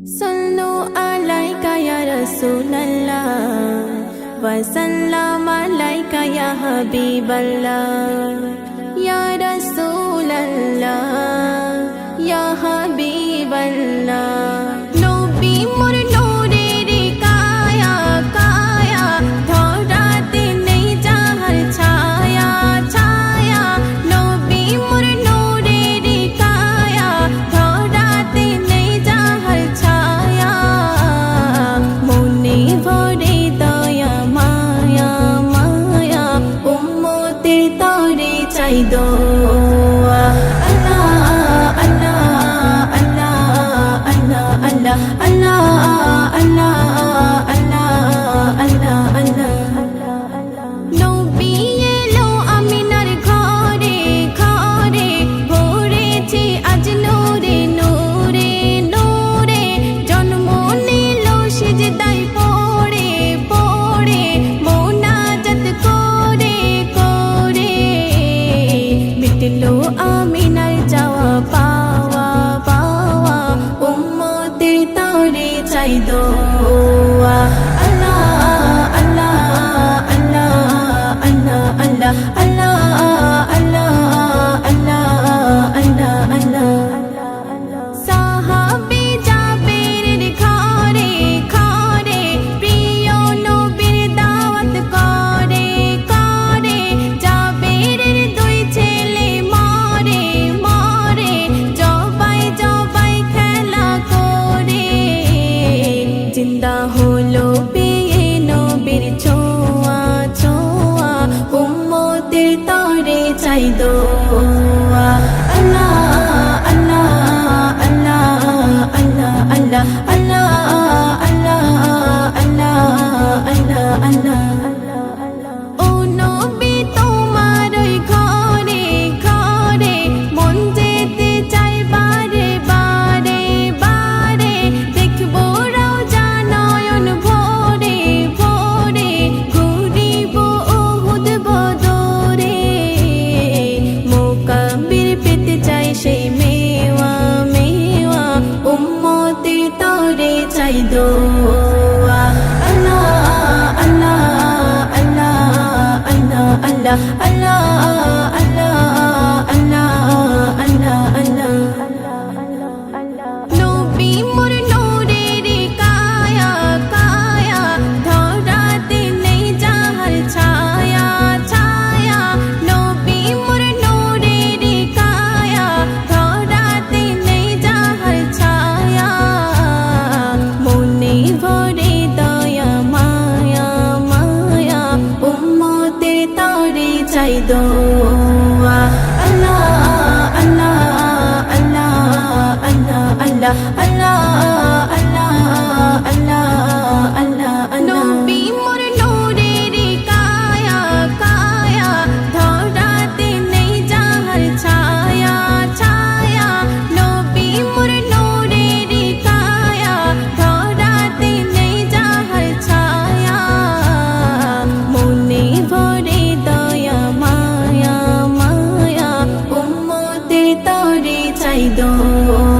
सल्लु अलैका या रसूलल्लाह व सल्लम अलैका या हबीबल्लाह या रसूलल्लाह या हबीबल्लाह नबी मोर नूरेर काया काया धराते नेই যাহার ছায়া ছায়া नबी मोर नूरेर काया धराते नेই যাহার ছায়া মনে ভরে দয়া মায়া মায়া উম্মতের তরে চাই দোয়া আমিনার যাওয়া পাওয়া পাওয়া উম্মতের তরে চাই দোয়া আল্লাহ আল্লাহ আল্লাহ আল্লাহ আল্লাহ আল্লাহ আল্লাহ আল্লাহ আল্লাহ আল্লাহ সাহাবী জাবেরের ঘরে ঘরে প্রিয় নবীর দাওয়াত করে করে জাবেরের দুই ছেলে মরে মরে জবাই জবাই খেলা করে জিন্দা হলো পেয়ে নবীর ছোঁয়া ছোঁয়া উম্মতের তরে চাই দোয়া আল্লাহ আল্লাহ আল্লাহ আল্লাহ আল্লাহ আল্লাহ আল্লাহ আল্লাহ আল্লাহ আল্লাহ ও নবী তোমার ওই ঘরে ঘরে মন যেতে চাই বারে বারে বারে দেখবো রওজা নয়ন ভরে ভরে ঘুরিব উহুদ বদরে মোকাবির পেতে চাই সেই মেওয়া মেওয়া উম্মতের তরে চাই দোয়া আল্লাহ আল্লাহ আল্লাহ আল্লাহ আল্লাহ আল্লাহ আল্লাহ আল্লাহ আল্লাহ নবী মোর নূরের কায়া কায়া ধরাতে নেই যাহার ছায়া ছায়া নবী মোর নূরের কায়া ধরাতে নেই যাহার ছায়া মনে ভরে দয়া মায়া মায়া উম্মতের তরে চাই দোয়া আল্লাহ আল্লাহ আল্লাহ আল্লাহ আল্লাহ আল্লাহ আল্লাহ আল্লাহ আল্লাহ নবী মোর নূরের কায়া কায়া ধরাতে নেই যাহার ছায়া ছায়া নবী মোর নূরের কায়া ধরাতে নেই যাহার ছায়া মনে ভরে দয়া মায়া মায়া উম্মতের তরে চাই দোয়া